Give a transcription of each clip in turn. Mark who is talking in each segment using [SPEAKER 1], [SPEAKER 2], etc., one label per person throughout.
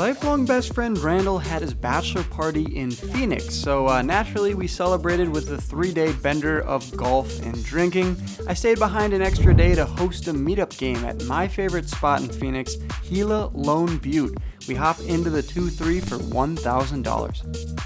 [SPEAKER 1] lifelong best friend Randall had his bachelor party in Phoenix, so naturally we celebrated with a 3-day bender of golf and drinking. I stayed behind an extra day to host a meetup game at my favorite spot in Phoenix, Gila Lone Butte. We hop into the 2-3 for $1,000.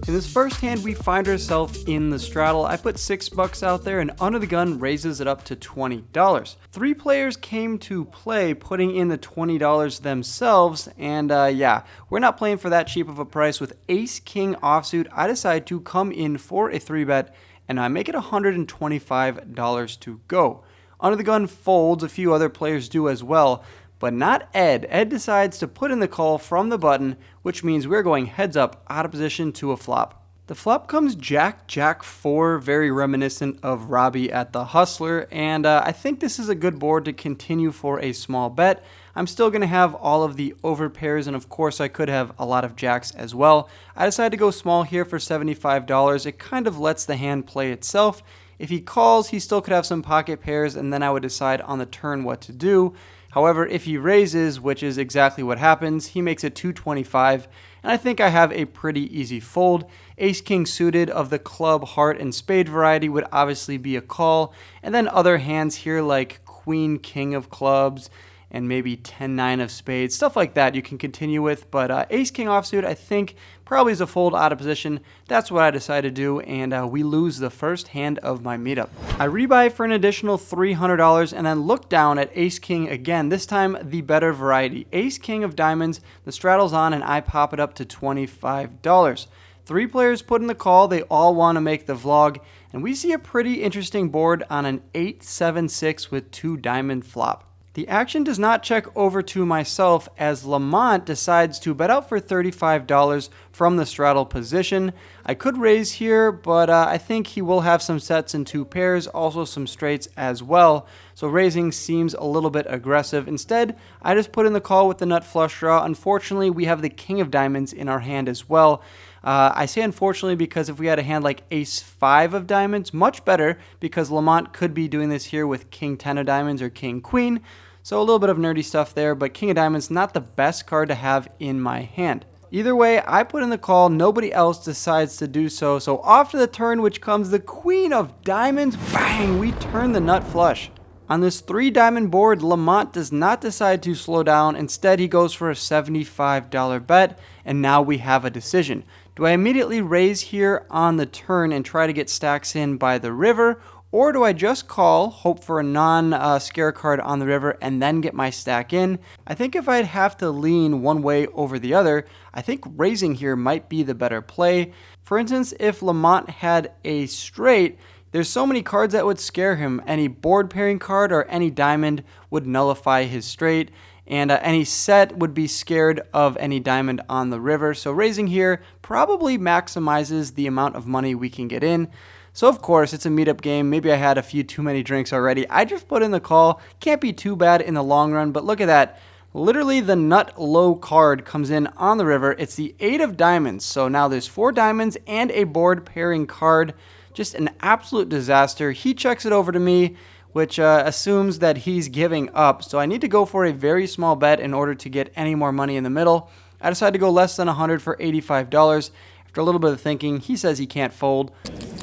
[SPEAKER 1] In this first hand, we find ourselves in the straddle. I put $6 out there, and Under the Gun raises it up to $20. 3 players came to play, putting in the $20 themselves, and yeah, we're not playing for that cheap of a price. With Ace-King offsuit, I decide to come in for a 3-bet, and I make it $125 to go. Under the Gun folds, a few other players do as well, but not Ed. Ed decides to put in the call from the button, which means we're going heads up, out of position to a flop. The flop comes Jack, Jack 4, very reminiscent of Robbie at the Hustler, and I think this is a good board to continue for a small bet. I'm still going to have all of the over pairs, and of course I could have a lot of jacks as well. I decided to go small here for $75. It kind of lets the hand play itself. If he calls, he still could have some pocket pairs, and then I would decide on the turn what to do. However, if he raises, which is exactly what happens, he makes it $225, and I think I have a pretty easy fold. Ace-King suited of the club, heart, and spade variety would obviously be a call, and then other hands here like Queen, King of clubs, and maybe 10-9 of spades, stuff like that you can continue with, but Ace-King offsuit I think probably is a fold out of position. That's what I decided to do, and we lose the first hand of my meetup. I rebuy for an additional $300 and then look down at Ace-King again, this time the better variety. Ace-King of diamonds, the straddle's on, and I pop it up to $25. 3 players put in the call, they all want to make the vlog, and we see a pretty interesting board on an 8-7-6 with 2 diamond flop. The action does not check over to myself as Lamont decides to bet out for $35 from the straddle position. I could raise here, but I think he will have some sets in 2 pairs, also some straights as well. So raising seems a little bit aggressive. Instead, I just put in the call with the nut flush draw. Unfortunately, we have the King of diamonds in our hand as well. I say unfortunately because if we had a hand like Ace-5 of diamonds, much better, because Lamont could be doing this here with King-10 of diamonds or King-Queen. So a little bit of nerdy stuff there, but King of diamonds, not the best card to have in my hand. Either way, I put in the call, nobody else decides to do so. So off to the turn, which comes the Queen of diamonds, bang, we turn the nut flush. On this 3 diamond board, Lamont does not decide to slow down. Instead, he goes for a $75 bet, and now we have a decision. Do I immediately raise here on the turn and try to get stacks in by the river, or do I just call, hope for a non-scare card on the river, and then get my stack in? I think if I'd have to lean one way over the other, I think raising here might be the better play. For instance, if Lamont had a straight, there's so many cards that would scare him. Any board pairing card or any diamond would nullify his straight, and any set would be scared of any diamond on the river. So raising here probably maximizes the amount of money we can get in. So of course, it's a meetup game. Maybe I had a few too many drinks already. I just put in the call. Can't be too bad in the long run, but look at that. Literally the nut low card comes in on the river. It's the 8 of diamonds. So now there's 4 diamonds and a board pairing card. Just an absolute disaster. He checks it over to me, which assumes that he's giving up. So I need to go for a very small bet in order to get any more money in the middle. I decided to go less than 100 for $85. After a little bit of thinking, he says he can't fold.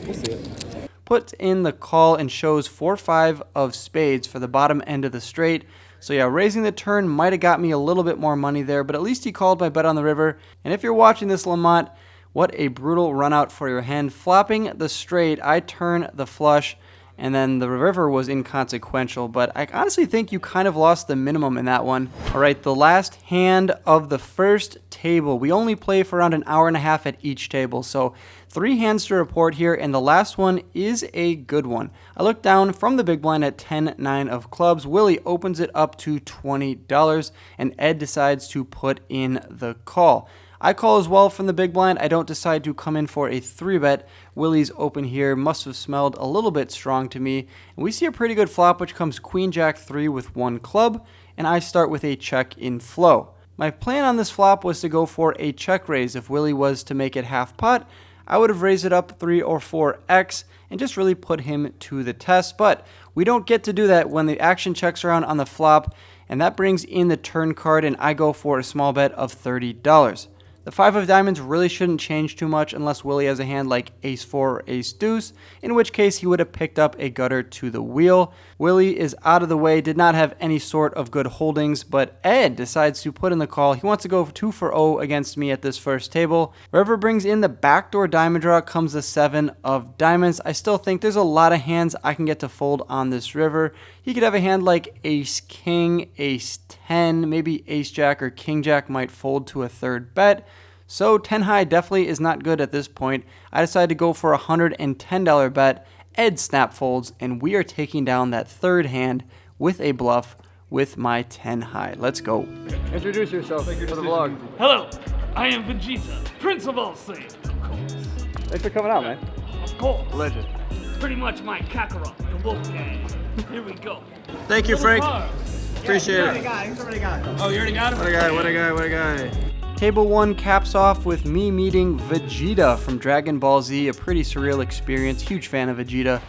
[SPEAKER 1] We'll see it. Puts in the call and shows 4-5 of spades for the bottom end of the straight. So yeah, raising the turn might have got me a little bit more money there, but at least he called my bet on the river. And if you're watching this, Lamont, what a brutal run out for your hand. Flopping the straight, I turn the flush, and then the river was inconsequential, but I honestly think you kind of lost the minimum in that one. All right, the last hand of the first table. We only play for around an hour and a half at each table, so 3 hands to report here, and the last one is a good one. I look down from the big blind at 10-9 of clubs. Willie opens it up to $20, and Ed decides to put in the call. I call as well from the big blind. I don't decide to come in for a 3-bet. Willie's open here. Must have smelled a little bit strong to me. And we see a pretty good flop, which comes Queen Jack 3 with 1 club, and I start with a check in flow. My plan on this flop was to go for a check raise if Willie was to make it half pot. I would have raised it up 3 or 4x and just really put him to the test. But we don't get to do that when the action checks around on the flop, and that brings in the turn card, and I go for a small bet of $30. The 5 of diamonds really shouldn't change too much unless Willie has a hand like ace 4 or ace deuce, in which case he would have picked up a gutter to the wheel. Willie is out of the way, did not have any sort of good holdings, but Ed decides to put in the call. He wants to go 2 for 0 against me at this first table. River brings in the backdoor diamond draw, comes the 7 of diamonds. I still think there's a lot of hands I can get to fold on this river. He could have a hand like ace king, ace 10, maybe ace jack or king jack might fold to a third bet. So 10 high definitely is not good at this point. I decided to go for a $110 bet. Ed snap folds, and we are taking down that third hand with a bluff with my 10 high. Let's go. Introduce yourself for the vlog.
[SPEAKER 2] Hello, I am Vegeta, Prince of all Saiyans, of course.
[SPEAKER 1] Thanks for coming out, man.
[SPEAKER 2] Of course.
[SPEAKER 1] Legend.
[SPEAKER 2] Pretty much my Kakarot, the Wolfgang. Here we go.
[SPEAKER 1] Thank you, Frank. Appreciate it.
[SPEAKER 2] Oh, you already got him?
[SPEAKER 1] What a guy. Table 1 caps off with me meeting Vegeta from Dragon Ball Z, a pretty surreal experience. Huge fan of Vegeta,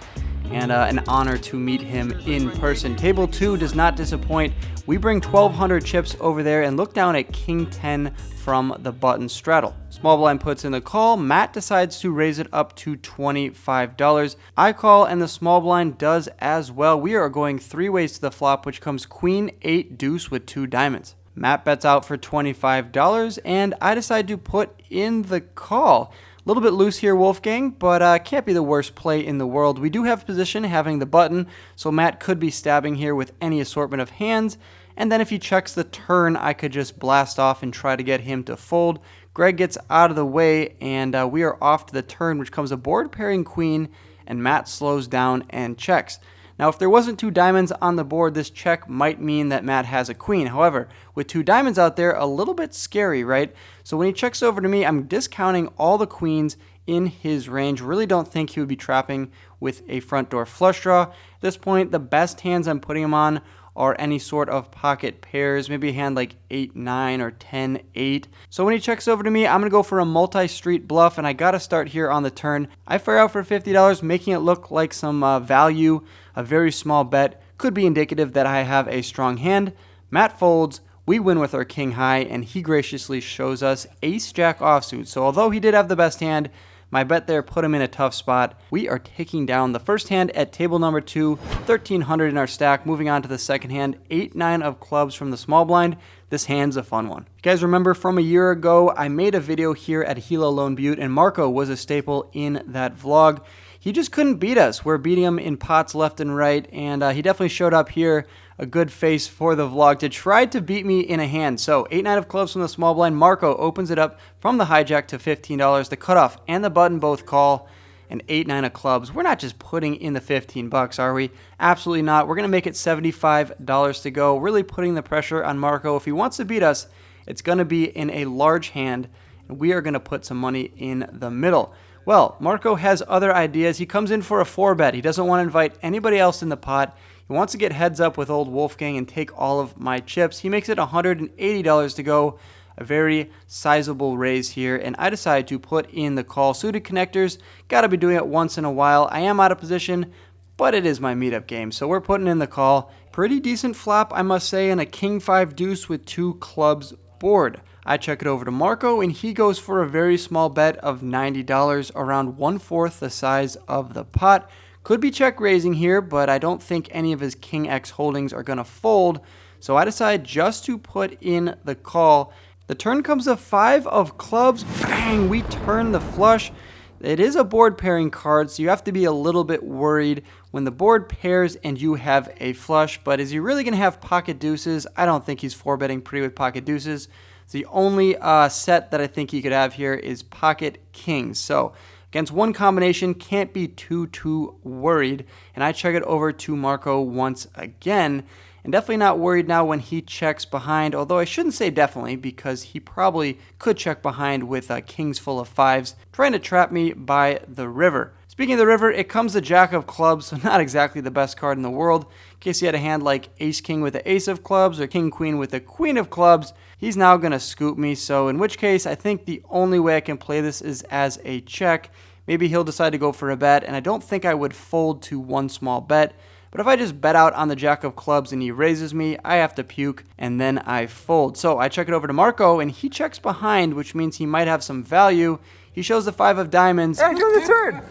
[SPEAKER 1] and an honor to meet him in person. Table 2 does not disappoint. We bring 1,200 chips over there and look down at King 10 from the button straddle. Small blind puts in the call. Matt decides to raise it up to $25. I call, and the small blind does as well. We are going 3 ways to the flop, which comes queen 8 deuce with 2 diamonds. Matt bets out for $25, and I decide to put in the call. A little bit loose here, Wolfgang, but can't be the worst play in the world. We do have position having the button, so Matt could be stabbing here with any assortment of hands, and then if he checks the turn, I could just blast off and try to get him to fold. Greg gets out of the way, and we are off to the turn, which comes a board pairing queen, and Matt slows down and checks. Now, if there wasn't 2 diamonds on the board, this check might mean that Matt has a queen. However, with 2 diamonds out there, a little bit scary, right? So when he checks over to me, I'm discounting all the queens in his range. Really don't think he would be trapping with a front door flush draw. At this point, the best hands I'm putting him on are any sort of pocket pairs, maybe a hand like 8-9 or 10-8. So when he checks over to me, I'm going to go for a multi-street bluff, and I got to start here on the turn. I fire out for $50, making it look like some value. A very small bet could be indicative that I have a strong hand. Matt folds. We win with our king high, and he graciously shows us ace jack offsuit. So although he did have the best hand, my bet there put him in a tough spot. We are taking down the first hand at table number 2, 1,300 in our stack. Moving on to the second hand, 8-9 of clubs from the small blind. This hand's a fun one. You guys remember from a year ago, I made a video here at Hilo Lone Butte, and Marco was a staple in that vlog. He just couldn't beat us. We're beating him in pots left and right, and he definitely showed up here, a good face for the vlog, to try to beat me in a hand. So 8-9 of clubs from the small blind. Marco opens it up from the hijack to $15. The cutoff and the button both call, and 8-9 of clubs. We're not just putting in the $15, are we? Absolutely not. We're going to make it $75 to go, really putting the pressure on Marco. If he wants to beat us, it's going to be in a large hand, and we are going to put some money in the middle. Well, Marco has other ideas. He comes in for a 4-bet. He doesn't want to invite anybody else in the pot. He wants to get heads up with old Wolfgang and take all of my chips. He makes it $180 to go. A very sizable raise here, and I decide to put in the call. Suited connectors, got to be doing it once in a while. I am out of position, but it is my meetup game, so we're putting in the call. Pretty decent flop, I must say, and a king 5 deuce with 2 clubs board. I check it over to Marco, and he goes for a very small bet of $90, around 1/4 the size of the pot. Could be check raising here, but I don't think any of his king X holdings are going to fold, so I decide just to put in the call. The turn comes a 5 of clubs. Bang! We turn the flush. It is a board pairing card, so you have to be a little bit worried when the board pairs and you have a flush. But is he really going to have pocket deuces? I don't think he's 4-betting pretty with pocket deuces. The only set that I think he could have here is pocket kings. So against one combination, can't be too worried. And I check it over to Marco once again. And definitely not worried now when he checks behind, although I shouldn't say definitely, because he probably could check behind with kings full of 5s, trying to trap me by the river. Speaking of the river, it comes the jack of clubs, so not exactly the best card in the world. In case you had a hand like ace-king with the ace of clubs or king-queen with the queen of clubs, he's now going to scoop me, so in which case I think the only way I can play this is as a check. Maybe he'll decide to go for a bet, and I don't think I would fold to one small bet. But if I just bet out on the jack of clubs and he raises me, I have to puke, and then I fold. So I check it over to Marco, and he checks behind, which means he might have some value. He shows the 5 of diamonds. Hey, go to the turn!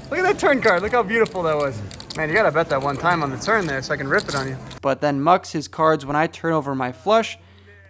[SPEAKER 1] Look at that turn card. Look how beautiful that was. Man, you gotta bet that one time on the turn there so I can rip it on you. But then mucks his cards when I turn over my flush,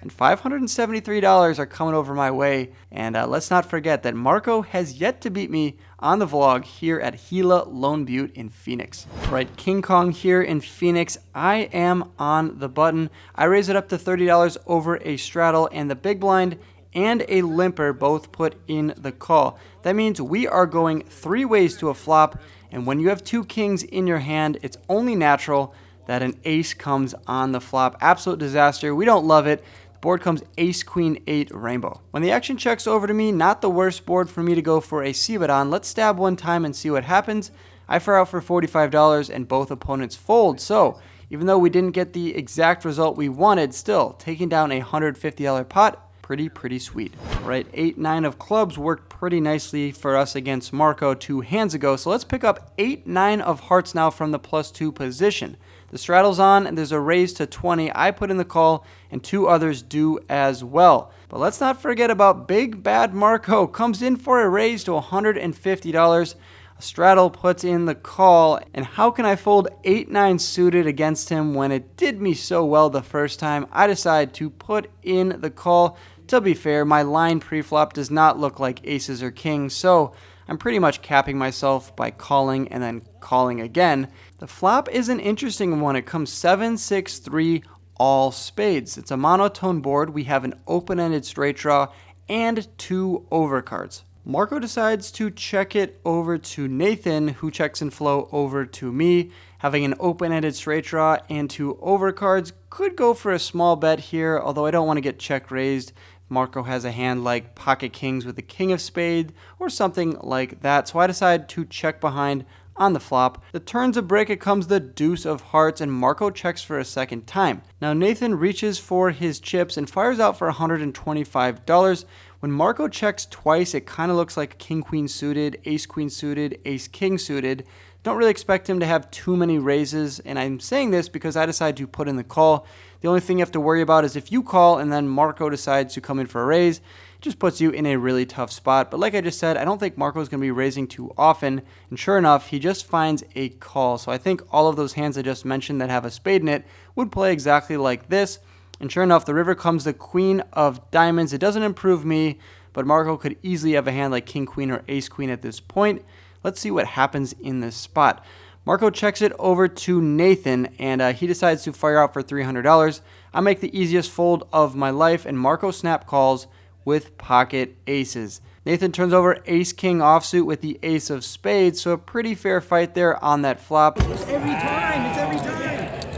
[SPEAKER 1] and $573 are coming over my way. And let's not forget that Marco has yet to beat me on the vlog here at Gila Lone Butte in Phoenix. Right, King Kong here in Phoenix. I am on the button. I raise it up to $30 over a straddle, and the big blind and a limper both put in the call. That means we are going 3 ways to a flop, and when you have 2 kings in your hand, it's only natural that an ace comes on the flop. Absolute disaster. We don't love it. Board comes ace, queen, 8, rainbow. When the action checks over to me, not the worst board for me to go for a c-bet on. Let's stab one time and see what happens. I fire out for $45 and both opponents fold. So even though we didn't get the exact result we wanted, still taking down a $150 pot, pretty sweet. Right, 8, 9 of clubs worked pretty nicely for us against Marco 2 hands ago. So let's pick up 8, 9 of hearts now from the +2 position. The straddle's on, and there's a raise to 20. I put in the call, and 2 others do as well. But let's not forget about Big Bad Marco. Comes in for a raise to $150. A straddle puts in the call, and how can I fold 8, 9 suited against him when it did me so well the first time? I decide to put in the call. To be fair, my line pre-flop does not look like aces or kings, so I'm pretty much capping myself by calling and then calling again. The flop is an interesting one. It comes 7, 6, 3, all spades. It's a monotone board. We have an open-ended straight draw and 2 overcards. Marco decides to check it over to Nathan, who checks and flow over to me. Having an open-ended straight draw and 2 overcards could go for a small bet here, although I don't want to get check raised. Marco has a hand like pocket kings with the king of spades or something like that, so I decide to check behind on the flop. The turn's a brick, it comes the deuce of hearts, and Marco checks for a second time. Now Nathan reaches for his chips and fires out for $125. When Marco checks twice, it kind of looks like king-queen suited, ace-queen suited, ace-king suited. Don't really expect him to have too many raises, and I'm saying this because I decided to put in the call. The only thing you have to worry about is if you call and then Marco decides to come in for a raise, it just puts you in a really tough spot. But like I just said, I don't think Marco's going to be raising too often, and sure enough, he just finds a call. So I think all of those hands I just mentioned that have a spade in it would play exactly like this. And sure enough, the river comes the queen of diamonds. It doesn't improve me, but Marco could easily have a hand like king-queen or ace-queen at this point. Let's see what happens in this spot. Marco checks it over to Nathan, and he decides to fire out for $300. I make the easiest fold of my life, and Marco snap calls with pocket aces. Nathan turns over ace-king offsuit with the ace of spades, so a pretty fair fight there on that flop.
[SPEAKER 3] It's every time.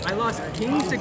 [SPEAKER 3] I lost kings to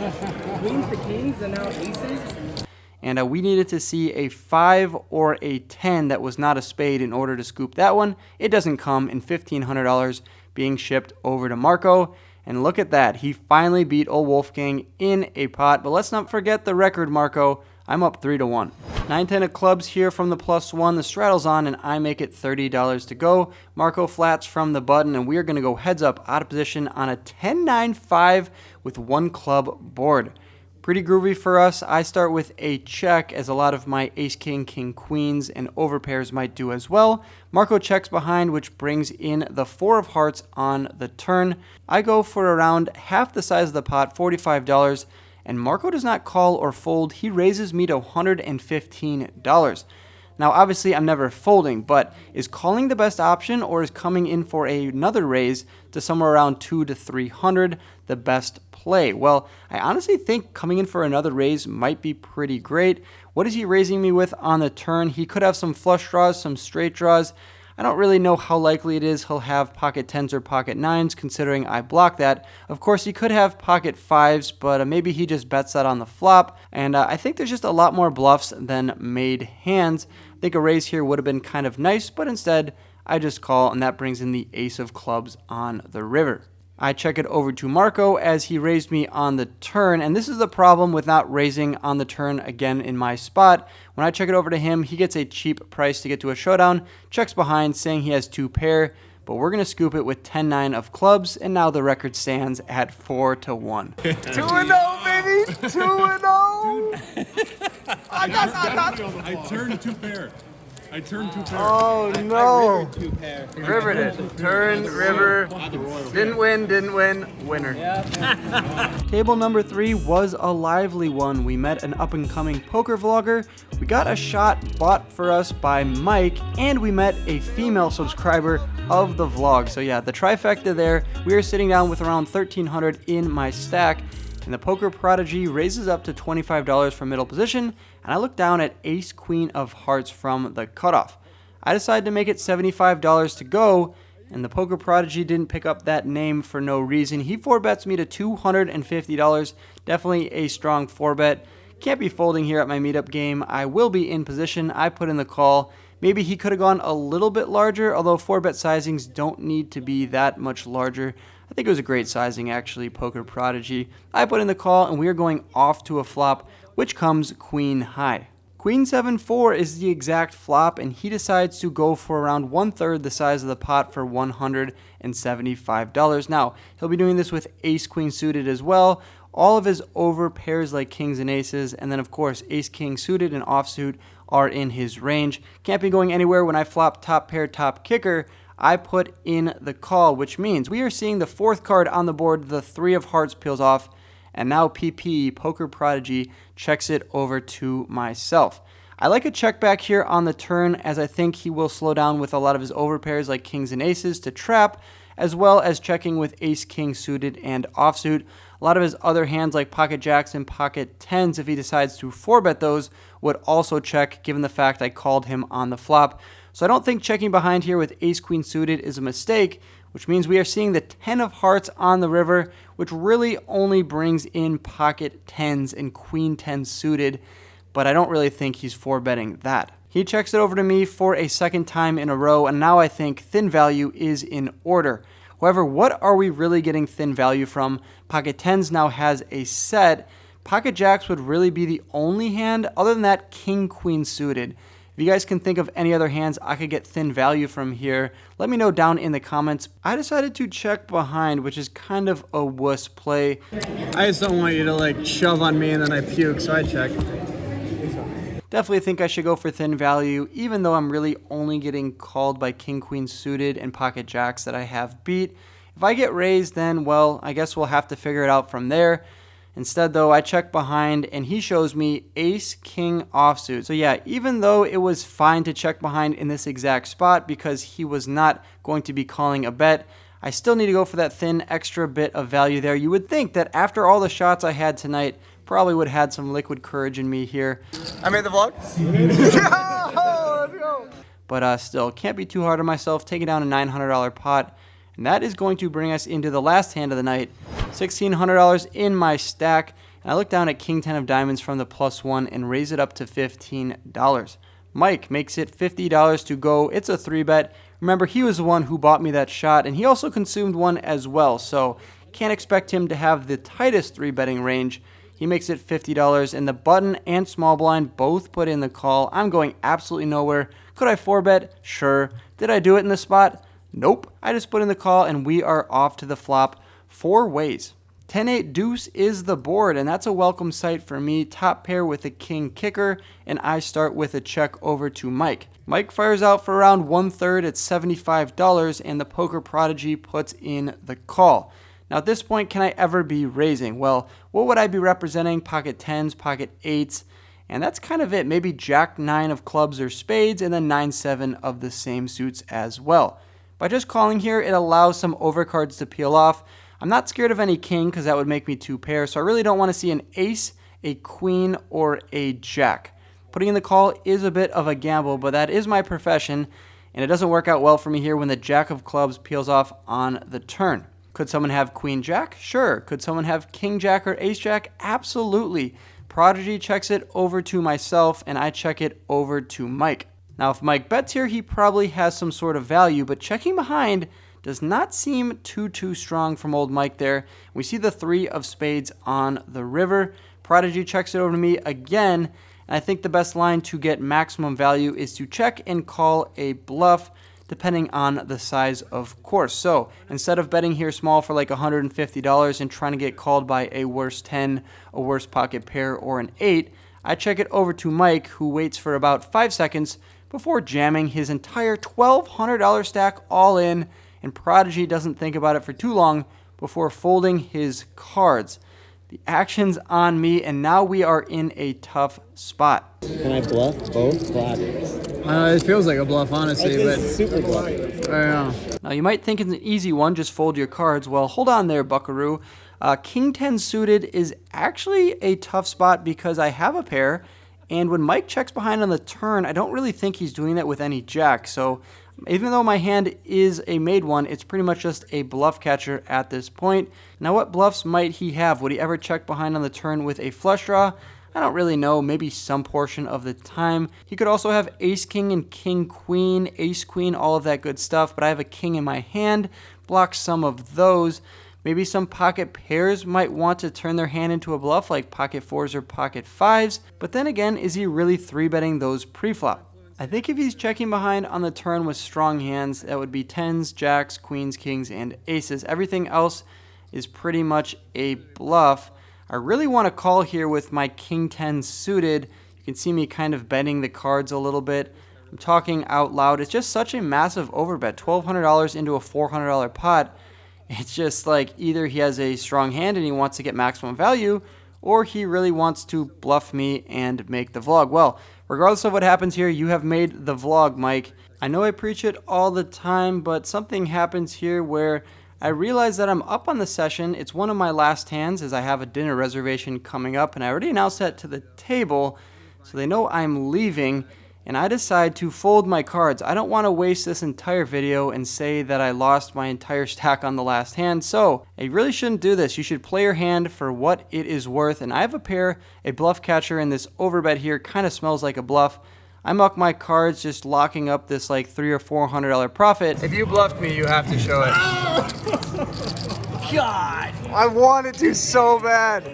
[SPEAKER 3] queens to kings, and now aces.
[SPEAKER 1] And we needed to see a 5 or a 10 that was not a spade in order to scoop that one. It doesn't come, in $1,500 being shipped over to Marco. And look at that. He finally beat old Wolfgang in a pot. But let's not forget the record, Marco. I'm up 3-1. 9, 10 of clubs here from the +1. The straddle's on, and I make it $30 to go. Marco flats from the button, and we are going to go heads up out of position on a 10-9-5 with 1 club board. Pretty groovy for us. I start with a check, as a lot of my ace-king, king-queens, and overpairs might do as well. Marco checks behind, which brings in the 4 of hearts on the turn. I go for around half the size of the pot, $45, and Marco does not call or fold. He raises me to $115. Now, obviously, I'm never folding, but is calling the best option, or is coming in for another raise to somewhere around $200 to $300 the best play? Well, I honestly think coming in for another raise might be pretty great. What is he raising me with on the turn? He could have some flush draws, some straight draws. I I don't really know how likely it is he'll have pocket 10s or pocket 9s considering I blocked that. Of course, he could have pocket 5s, but maybe he just bets that on the flop. And I think there's just a lot more bluffs than made hands. I think a raise here would have been kind of nice, but instead I just call, and that brings in the ace of clubs on the river. I check it over to Marco as he raised me on the turn, and this is the problem with not raising on the turn again in my spot. When I check it over to him, he gets a cheap price to get to a showdown, checks behind saying he has 2 pair, but we're going to scoop it with 10-9 of clubs, and now the record stands at 4-1.
[SPEAKER 4] 2-0, baby! 2-0!
[SPEAKER 5] I turned 2 pair.
[SPEAKER 4] Oh no!
[SPEAKER 1] River did. Turn, river. Didn't win. Winner. Table number 3 was a lively one. We met an up-and-coming poker vlogger. We got a shot bought for us by Mike, and we met a female subscriber of the vlog. So yeah, the trifecta there. We are sitting down with around 1,300 in my stack. And the poker prodigy raises up to $25 for middle position, and I look down at ace queen of hearts from the cutoff. I decide to make it $75 to go, and the poker prodigy didn't pick up that name for no reason. He 4-bets me to $250, definitely a strong 4-bet. Can't be folding here at my meetup game. I will be in position. I put in the call. Maybe he could have gone a little bit larger, although 4-bet sizings don't need to be that much larger. I think it was a great sizing, actually, poker prodigy. I put in the call, and we are going off to a flop, which comes queen high. Queen 7-4 is the exact flop, and he decides to go for around 1/3 the size of the pot for $175. Now, he'll be doing this with ace queen suited as well. All of his over pairs like kings and aces, and then of course ace king suited and offsuit are in his range. Can't be going anywhere when I flop top pair, top kicker. I put in the call, which means we are seeing the 4th card on the board. The 3 of hearts peels off, and now PP, Poker Prodigy, checks it over to myself. I like a check back here on the turn, as I think he will slow down with a lot of his overpairs like kings and aces to trap, as well as checking with ace king suited and offsuit. A lot of his other hands like pocket jacks and pocket 10s, if he decides to 4-bet those, would also check, given the fact I called him on the flop. So I don't think checking behind here with ace queen suited is a mistake, which means we are seeing the 10 of hearts on the river, which really only brings in pocket 10s and queen 10 suited, but I don't really think he's 4-betting that. He checks it over to me for a second time in a row, and now I think thin value is in order. However, what are we really getting thin value from? Pocket 10s now has a set. Pocket jacks would really be the only hand. Other than that, king queen suited. If you guys can think of any other hands I could get thin value from here, let me know down in the comments. I decided to check behind, which is kind of a wuss play.
[SPEAKER 4] I just don't want you to like shove on me and then I puke, so I check.
[SPEAKER 1] Definitely think I should go for thin value, even though I'm really only getting called by king queen suited and pocket jacks that I have beat. If I get raised, then, well, I guess we'll have to figure it out from there. Instead, though, I check behind, and he shows me ace king offsuit. So yeah, even though it was fine to check behind in this exact spot because he was not going to be calling a bet, I still need to go for that thin extra bit of value there. You would think that after all the shots I had tonight, probably would have had some liquid courage in me here.
[SPEAKER 4] I made the vlog.
[SPEAKER 1] Let's go. But still, can't be too hard on myself, taking down a $900 pot. And that is going to bring us into the last hand of the night. $1,600 in my stack. And I look down at king 10 of diamonds from the +1 and raise it up to $15. Mike makes it $50 to go. It's a 3-bet. Remember, he was the one who bought me that shot, and he also consumed one as well. So can't expect him to have the tightest 3-betting range. He makes it $50, and the button and small blind both put in the call. I'm going absolutely nowhere. Could I 4-bet? Sure. Did I do it in the spot? Nope. I just put in the call, and we are off to the flop 4 ways. 10-8 deuce is the board, and that's a welcome sight for me. Top pair with a king kicker, and I start with a check over to Mike. Mike fires out for around 1/3 at $75, and the poker prodigy puts in the call. Now at this point, can I ever be raising? Well, what would I be representing? Pocket 10s, pocket 8s, and that's kind of it. Maybe jack 9 of clubs or spades, and then 9-7 of the same suits as well. By just calling here, it allows some overcards to peel off. I'm not scared of any king because that would make me 2 pair, so I really don't want to see an ace, a queen, or a jack. Putting in the call is a bit of a gamble, but that is my profession, and it doesn't work out well for me here when the jack of clubs peels off on the turn. Could someone have queen jack? Sure. Could someone have king jack or ace jack? Absolutely. Prodigy checks it over to myself, and I check it over to Mike. Now, if Mike bets here, he probably has some sort of value, but checking behind does not seem too strong from old Mike there. We see the 3 of spades on the river. Prodigy checks it over to me again, and I think the best line to get maximum value is to check and call a bluff, depending on the size, of course. So instead of betting here small for like $150 and trying to get called by a worse 10, a worse pocket pair, or an 8, I check it over to Mike, who waits for about 5 seconds before jamming his entire $1,200 stack all in, and Prodigy doesn't think about it for too long before folding his cards. The action's on me, and now we are in a tough spot.
[SPEAKER 6] Can I bluff both blockers?
[SPEAKER 4] It feels like a bluff, honestly, but
[SPEAKER 6] Super bluff.
[SPEAKER 4] I don't know.
[SPEAKER 1] Now, you might think it's an easy one, just fold your cards. Well, hold on there, buckaroo. King 10 suited is actually a tough spot because I have a pair, and when Mike checks behind on the turn, I don't really think he's doing that with any jack. So even though my hand is a made one, it's pretty much just a bluff catcher at this point. Now, what bluffs might he have? Would he ever check behind on the turn with a flush draw? I don't really know, maybe some portion of the time. He could also have ace king and king queen, ace queen, all of that good stuff, but I have a king in my hand, block some of those. Maybe some pocket pairs might want to turn their hand into a bluff, like pocket 4s or pocket 5s, but then again, is he really 3-betting those pre-flop? I think if he's checking behind on the turn with strong hands, that would be 10s, jacks, queens, kings, and aces. Everything else is pretty much a bluff. I really want to call here with my king 10 suited. You can see me kind of bending the cards a little bit. I'm talking out loud. It's just such a massive overbet. $1,200 into a $400 pot. It's just like either he has a strong hand and he wants to get maximum value, or he really wants to bluff me and make the vlog. Well, regardless of what happens here, you have made the vlog, Mike. I know I preach it all the time, but something happens here where I realize that I'm up on the session. It's one of my last hands as I have a dinner reservation coming up, and I already announced that to the table, so they know I'm leaving, and I decide to fold my cards. I don't want to waste this entire video and say that I lost my entire stack on the last hand, so I really shouldn't do this. You should play your hand for what it is worth, and I have a pair, a bluff catcher, and this overbet here kind of smells like a bluff. I muck my cards, just locking up this like $300 or $400 profit.
[SPEAKER 4] If you bluffed me, you have to show it.
[SPEAKER 3] God!
[SPEAKER 4] I wanted to so bad.
[SPEAKER 6] All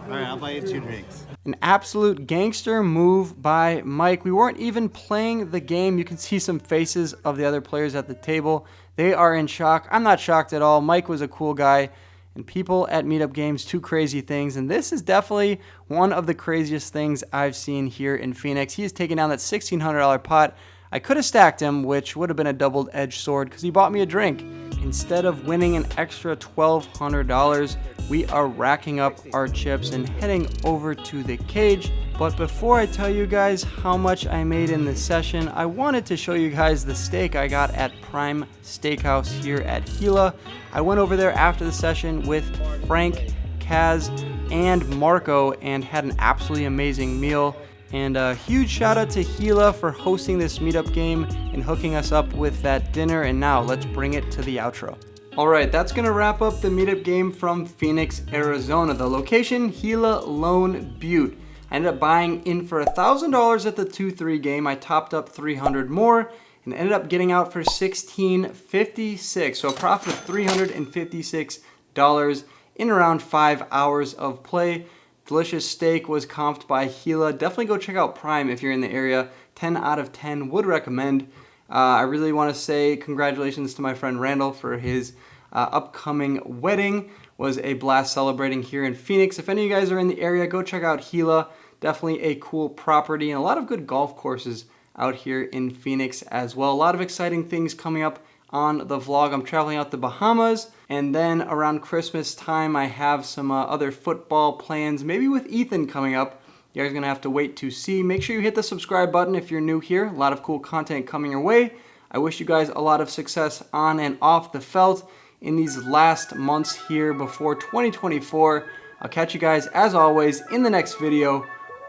[SPEAKER 6] right, I'll buy you 2 drinks.
[SPEAKER 1] An absolute gangster move by Mike. We weren't even playing the game. You can see some faces of the other players at the table. They are in shock. I'm not shocked at all. Mike was a cool guy, and people at Meetup Games do crazy things, and this is definitely one of the craziest things I've seen here in Phoenix. He has taken down that $1,600 pot. I could have stacked him, which would have been a double-edged sword because he bought me a drink. Instead of winning an extra $1,200, we are racking up our chips and heading over to the cage. But before I tell you guys how much I made in this session, I wanted to show you guys the steak I got at Prime Steakhouse here at Gila. I went over there after the session with Frank, Kaz, and Marco and had an absolutely amazing meal. And a huge shout out to Gila for hosting this meetup game and hooking us up with that dinner. And now let's bring it to the outro. Alright, that's going to wrap up the meetup game from Phoenix, Arizona. The location, Gila Lone Butte. I ended up buying in for $1,000 at the 2-3 game. I topped up 300 more and ended up getting out for $1,656. So a profit of $356 in around 5 hours of play. Delicious steak was comped by Gila. Definitely go check out Prime if you're in the area. 10 out of 10 would recommend. I really want to say congratulations to my friend Randall for his upcoming wedding. Was a blast celebrating here in Phoenix. If any of you guys are in the area, go check out Gila. Definitely a cool property and a lot of good golf courses out here in Phoenix as well. A lot of exciting things coming up on the vlog. I'm traveling out the Bahamas, and then around Christmas time I have some other football plans, maybe with Ethan coming up. You guys are gonna have to wait to see. Make sure you hit the subscribe button if you're new here. A lot of cool content coming your way. I wish you guys a lot of success on and off the felt in these last months here before 2024. I'll catch you guys as always in the next video.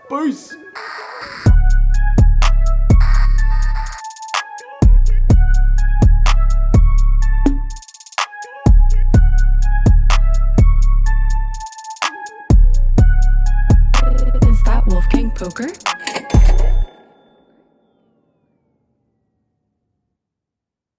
[SPEAKER 1] Peace!
[SPEAKER 7] Poker?